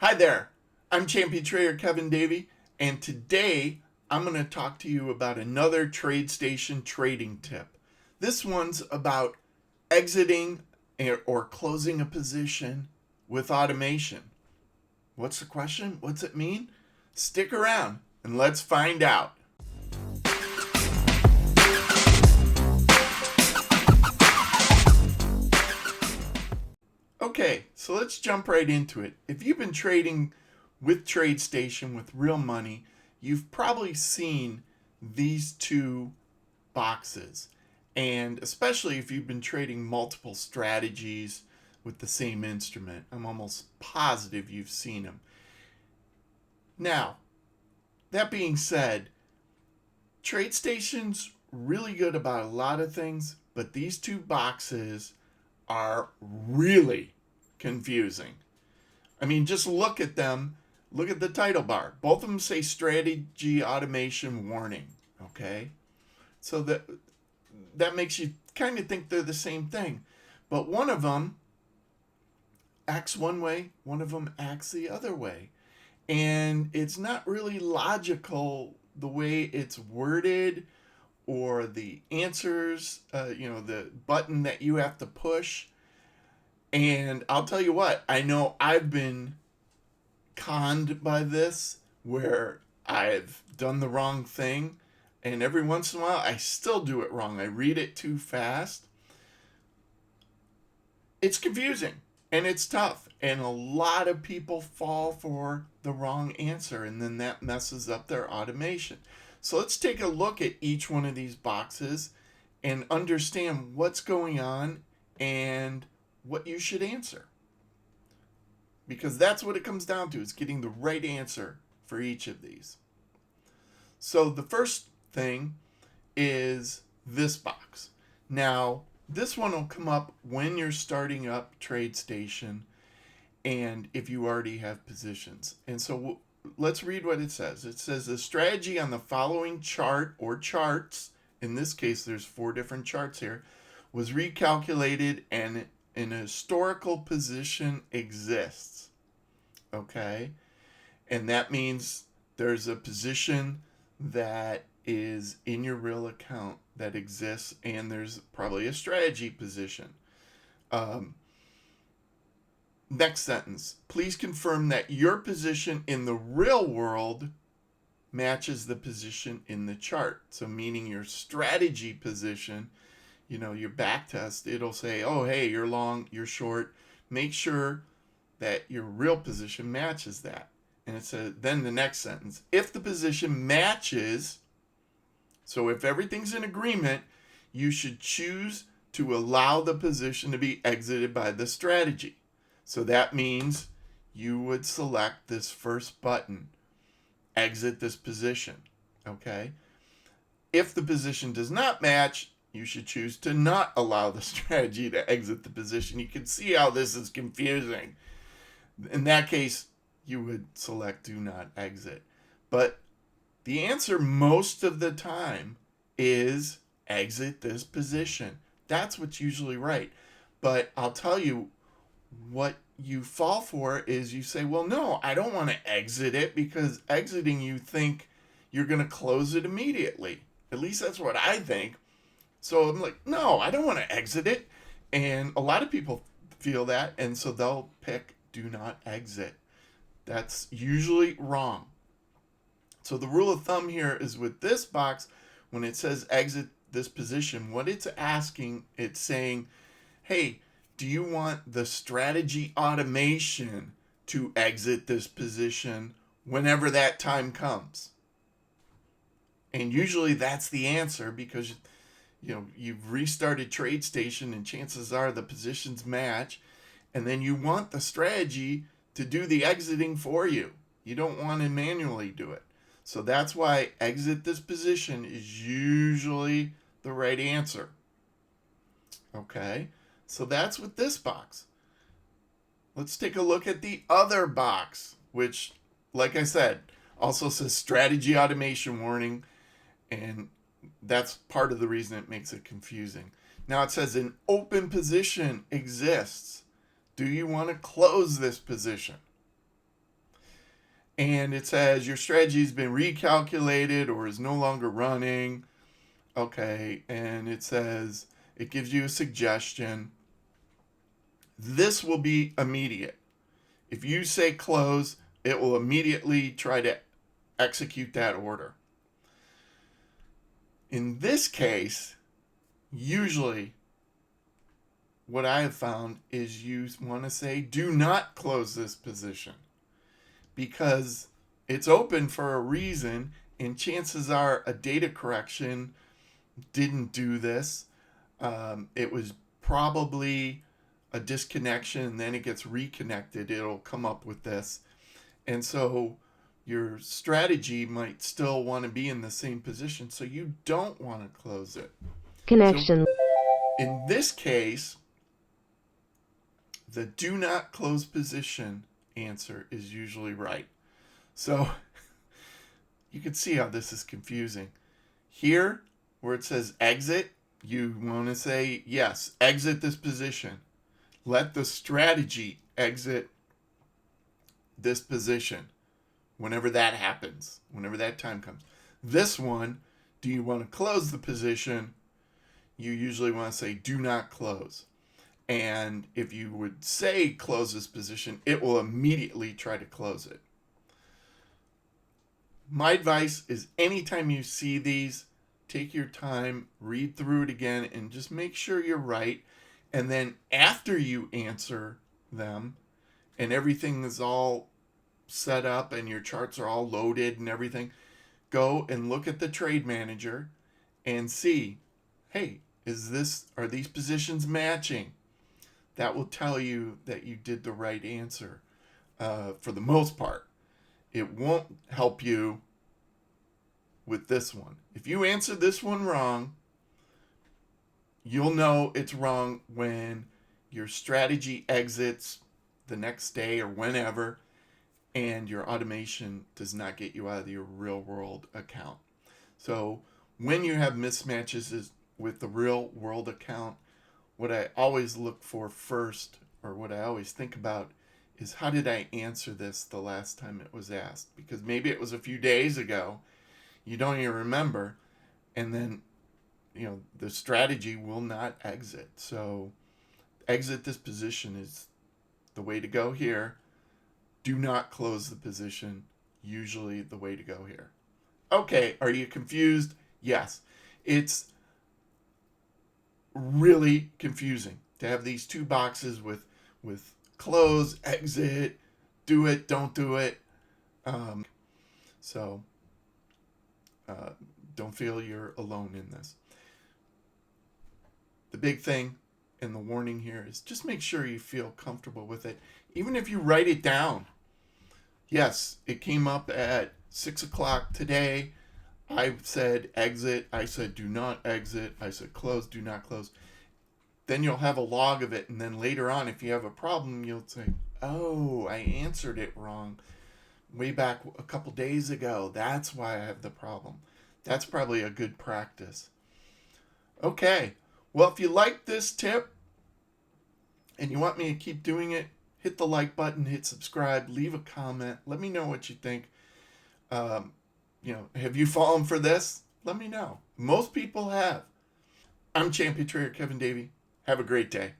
Hi there, I'm champion trader Kevin Davey, and today I'm going to talk to you about another Tradestation trading tip. This one's about exiting or closing a position with automation. What's the question? What's it mean? Stick around and let's find out. Okay, so let's jump right into it. If you've been trading with Tradestation with real money, you've probably seen these two boxes. And especially if you've been trading multiple strategies with the same instrument, I'm almost positive you've seen them. Now, that being said, Tradestation's really good about a lot of things, but these two boxes are really confusing. I mean, just look at them. Look at the title bar. Both of them say strategy automation warning. Okay? So that makes you kind of think they're the same thing. But one of them acts one way, one of them acts the other way. And it's not really logical the way it's worded or the answers, the button that you have to push. And I'll tell you what, I know I've been conned by this where I've done the wrong thing. And every once in a while, I still do it wrong. I read it too fast. It's confusing and it's tough. And a lot of people fall for the wrong answer. And then that messes up their automation. So let's take a look at each one of these boxes and understand what's going on and what you should answer. Because that's what it comes down to, is getting the right answer for each of these. So the first thing is this box. Now, this one will come up when you're starting up Tradestation and if you already have positions. And so let's read what it says. It says the strategy on the following chart or charts, in this case there's 4 different charts here, was recalculated and an historical position exists. Okay? And that means there's a position that is in your real account that exists, and there's probably a strategy position. Next sentence. Please confirm that your position in the real world matches the position in the chart. So meaning your strategy position, your back test, it'll say, oh, hey, you're long, you're short. Make sure that your real position matches that. And it says, then the next sentence, if the position matches, so if everything's in agreement, you should choose to allow the position to be exited by the strategy. So that means you would select this first button, exit this position. Okay? If the position does not match, you should choose to not allow the strategy to exit the position. You can see how this is confusing. In that case, you would select do not exit. But the answer most of the time is exit this position. That's what's usually right. But I'll tell you, what you fall for is you say, well, no, I don't want to exit it, because exiting, you think you're going to close it immediately. At least that's what I think. So I'm like, no, I don't want to exit it. And a lot of people feel that, and so they'll pick do not exit. That's usually wrong. So the rule of thumb here is with this box, when it says exit this position, what it's asking, it's saying, hey, do you want the strategy automation to exit this position whenever that time comes? And usually that's the answer, because you've restarted Tradestation and chances are the positions match, and then you want the strategy to do the exiting for you. You don't want to manually do it. So that's why exit this position is usually the right answer. Okay? So that's with this box. Let's take a look at the other box, which, like I said, also says strategy automation warning, and that's part of the reason it makes it confusing. Now it says an open position exists. Do you want to close this position? and it says your strategy has been recalculated or is no longer running. Okay, and it says it gives you a suggestion. This will be immediate. If you say close, it will immediately try to execute that order. In this case, usually what I have found is you want to say do not close this position because it's open for a reason, and chances are a data correction didn't do this. It was probably a disconnection, and then it gets reconnected. It'll come up with this. And so your strategy might still want to be in the same position, so you don't want to close it. Connection. So in this case, the do not close position answer is usually right. So you can see how this is confusing. Here, where it says exit, you want to say, yes, exit this position. Let the strategy exit this position whenever that happens, whenever that time comes. This one, do you want to close the position? You usually want to say do not close. And if you would say close this position, it will immediately try to close it. My advice is anytime you see these, take your time, read through it again, and just make sure you're right. And then after you answer them and everything is all set up and your charts are all loaded and everything, go and look at the trade manager and see, hey, are these positions matching? That will tell you that you did the right answer for the most part. It won't help you with this one. If you answer this one wrong, you'll know it's wrong when your strategy exits the next day or whenever, and your automation does not get you out of your real world account. So when you have mismatches with the real world account, what I always look for first, or what I always think about, is how did I answer this the last time it was asked? Because maybe it was a few days ago, you don't even remember, and then the strategy will not exit. So exit this position is the way to go here. Do not close the position, usually the way to go here. Okay, are you confused? Yes. It's really confusing to have these two boxes with close, exit, do it, don't do it. So don't feel you're alone in this. The big thing and the warning here is just make sure you feel comfortable with it. Even if you write it down. Yes, it came up at 6 o'clock today. I said exit. I said do not exit. I said close, do not close. Then you'll have a log of it. And then later on, if you have a problem, you'll say, oh, I answered it wrong way back a couple days ago. That's why I have the problem. That's probably a good practice. Okay. Well, if you like this tip and you want me to keep doing it, hit the like button, hit subscribe, leave a comment. Let me know what you think. Have you fallen for this? Let me know. Most people have. I'm Champion Trader Kevin Davey. Have a great day.